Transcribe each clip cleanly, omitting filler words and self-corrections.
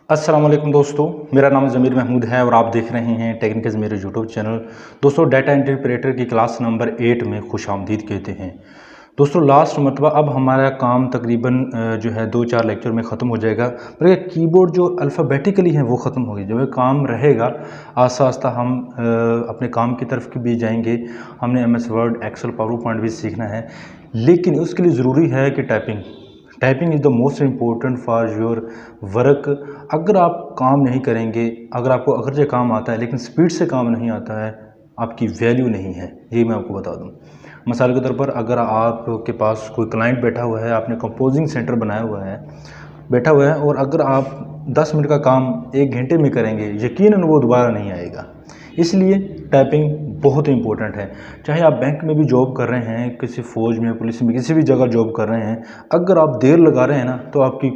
अस्सलाम वालेकुम दोस्तों, मेरा नाम ज़मीर महमूद है और आप देख रहे हैं टेक्निकल मेरे यूट्यूब चैनल। दोस्तों, डाटा इंटरप्रेटर की क्लास नंबर 8 में खुशामदीद कहते हैं। दोस्तों, लास्ट मरतबा अब हमारा काम तकरीबन जो है 2-4 लेक्चर में ख़त्म हो जाएगा। पर ये कीबोर्ड जो अल्फ़ाबेटिकली है वो ख़त्म हो गई। जब ये काम रहेगा आस्ता आस्ता हम अपने काम की तरफ भी जाएंगे। हमने MS word, excel, power point भी सीखना है, लेकिन उसके लिए ज़रूरी है कि typing is the most important for your work. अगर आप काम नहीं करेंगे, अगर आपको अगरचे काम आता है लेकिन स्पीड से काम नहीं आता है, आपकी वैल्यू नहीं है। ये मैं आपको बता दूं। मिसाल के तौर पर अगर आपके पास कोई क्लाइंट बैठा हुआ है, आपने कंपोजिंग सेंटर बनाया हुआ है, बैठा हुआ है, और अगर आप 10 मिनट का काम 1 घंटे में करेंगे, यकीनन वो दोबारा नहीं आएगा। इसलिए टाइपिंग बहुत इंपॉर्टेंट है। चाहे आप बैंक में भी जॉब कर रहे हैं, किसी फ़ौज में, पुलिस में, किसी भी जगह जॉब कर रहे हैं, अगर आप देर लगा रहे हैं ना, तो आपकी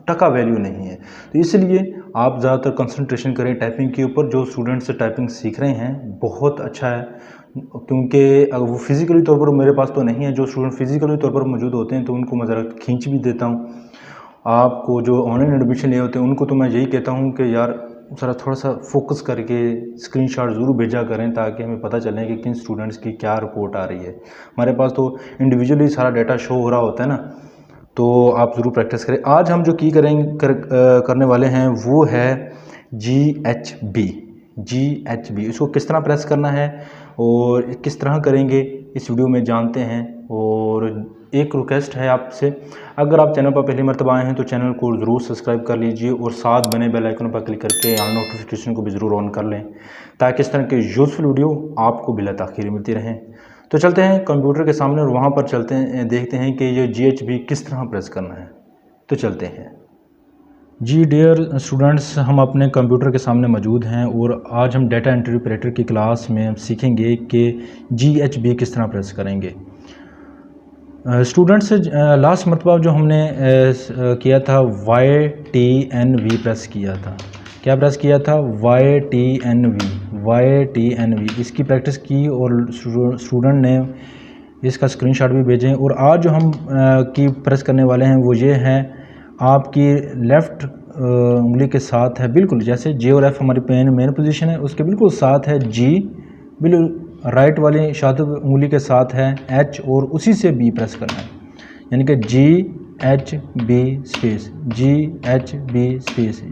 टका वैल्यू नहीं है। तो इसलिए आप ज़्यादातर कंसंट्रेशन करें टाइपिंग के ऊपर। जो स्टूडेंट्स टाइपिंग सीख रहे हैं बहुत अच्छा है, क्योंकि अगर वो फिज़िकली तौर पर मेरे पास तो नहीं है। जो स्टूडेंट फिज़िकली तौर पर मौजूद होते हैं तो उनको मैं ज़रा खींच भी देता हूँ। आपको जो ऑनलाइन एडमिशन लिए होते हैं उनको तो मैं यही कहता हूँ कि यार ज़रा थोड़ा सा फोकस करके स्क्रीनशॉट ज़रूर भेजा करें, ताकि हमें पता चले कि किन स्टूडेंट्स की क्या रिपोर्ट आ रही है। हमारे पास तो इंडिविजुअली सारा डाटा शो हो रहा होता है ना, तो आप ज़रूर प्रैक्टिस करें। आज हम जो करने वाले हैं वो है GHB। इसको किस तरह प्रेस करना है और किस तरह करेंगे इस वीडियो में जानते हैं। और एक रिक्वेस्ट है आपसे, अगर आप चैनल पर पहली मरतबा आए हैं तो चैनल को ज़रूर सब्सक्राइब कर लीजिए और साथ बने बेल आइकन पर क्लिक करके ऑल नोटिफिकेशन को भी ज़रूर ऑन कर लें, ताकि इस तरह के यूज़फुल वीडियो आपको बिला ताख़ीर मिलती रहें। तो चलते हैं कंप्यूटर के सामने और वहाँ पर चलते हैं, देखते हैं कि ये GHB किस तरह प्रेस करना है। तो चलते हैं। जी डियर स्टूडेंट्स, हम अपने कंप्यूटर के सामने मौजूद हैं और आज हम डाटा इंटरप्रेटर की क्लास में सीखेंगे कि GHB किस तरह प्रेस करेंगे। स्टूडेंट्स, लास्ट मरतबा जो हमने किया था YTNV प्रेस किया था। क्या प्रेस किया था? YTNV। इसकी प्रैक्टिस की और स्टूडेंट ने इसका स्क्रीनशॉट भी भेजें। और आज जो हम की प्रेस करने वाले हैं वो ये है, आपकी लेफ़्ट उंगली के साथ है, बिल्कुल जैसे J और F हमारी मेन पोजीशन है, उसके बिल्कुल साथ है G, बिल्कुल राइट वाली शातिर उंगली के साथ है H, और उसी से B प्रेस करना है। यानी कि GHB स्पेस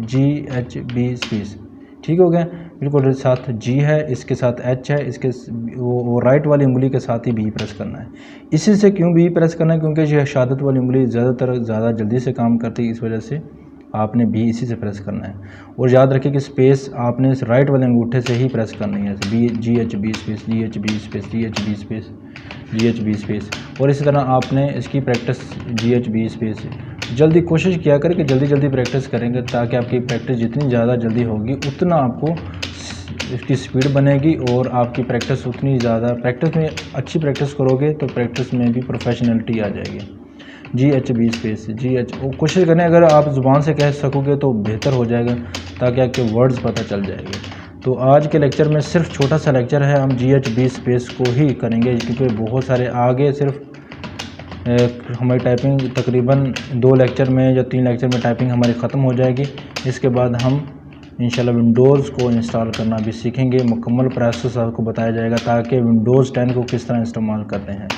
GHB। ठीक हो गया? बिल्कुल साथ G है, इसके साथ H है, इसके वो राइट वाली उंगली के साथ ही B प्रेस करना है। इसी से क्यों B प्रेस करना है? क्योंकि ये शहादत वाली उंगली ज़्यादा जल्दी से काम करती है, इस वजह से आपने B इसी से प्रेस करना है। और याद रखिए कि स्पेस आपने इस राइट वाले अंगूठे से ही प्रेस करनी है। GHB space GHB space. और इसी तरह आपने इसकी प्रैक्टिस GHB स्पेस। जल्दी कोशिश किया करें कि जल्दी प्रैक्टिस करेंगे, ताकि आपकी प्रैक्टिस जितनी ज़्यादा जल्दी होगी उतना आपको इसकी स्पीड बनेगी और आपकी प्रैक्टिस उतनी ज़्यादा, प्रैक्टिस में अच्छी प्रैक्टिस करोगे तो प्रैक्टिस में भी प्रोफेशनलिटी आ जाएगी। GHB स्पेस कोशिश करें, अगर आप ज़ुबान से कह सकोगे तो बेहतर हो जाएगा, ताकि आपके वर्ड्स पता चल जाएंगे। तो आज के लेक्चर में सिर्फ छोटा सा लेक्चर है, हम GHB स्पेस को ही करेंगे, क्योंकि बहुत सारे आगे सिर्फ हमारी टाइपिंग तकरीबन 2 लेक्चर में या 3 लेक्चर में टाइपिंग हमारी ख़त्म हो जाएगी। इसके बाद हम इंशाल्लाह विंडोज़ को इंस्टॉल करना भी सीखेंगे। मुकम्मल प्रोसेस आपको बताया जाएगा, ताकि विंडोज़ 10 को किस तरह इस्तेमाल करते हैं।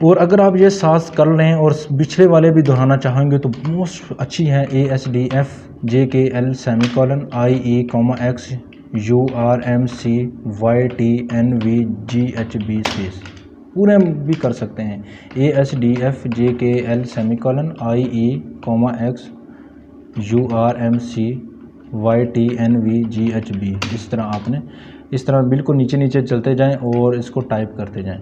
और अगर आप ये साथ कर लें और पिछले वाले भी दोहराना चाहेंगे तो मोस्ट अच्छी है ASDF JKL semicolon IE X URMC YTNV GHB space पूरे भी कर सकते हैं। ASDF JKL semicolon IE X URMC YTNV GHB। इस तरह बिल्कुल नीचे चलते जाएं और इसको टाइप करते जाएं।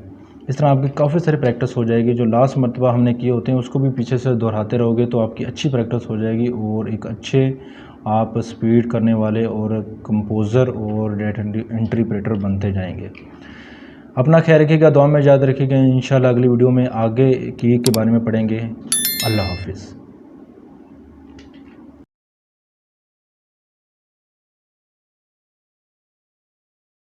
इस तरह आपकी काफ़ी सारी प्रैक्टिस हो जाएगी। जो लास्ट मरतबा हमने किए होते हैं उसको भी पीछे से दोहराते रहोगे तो आपकी अच्छी प्रैक्टिस हो जाएगी और एक अच्छे आप स्पीड करने वाले और कंपोज़र और डाटा इंटरप्रेटर बनते जाएंगे। अपना ख्याल रखिएगा, दुआ में याद रखिएगा। इंशाल्लाह अगली वीडियो में आगे के बारे में पढ़ेंगे। अल्लाह हाफिज़।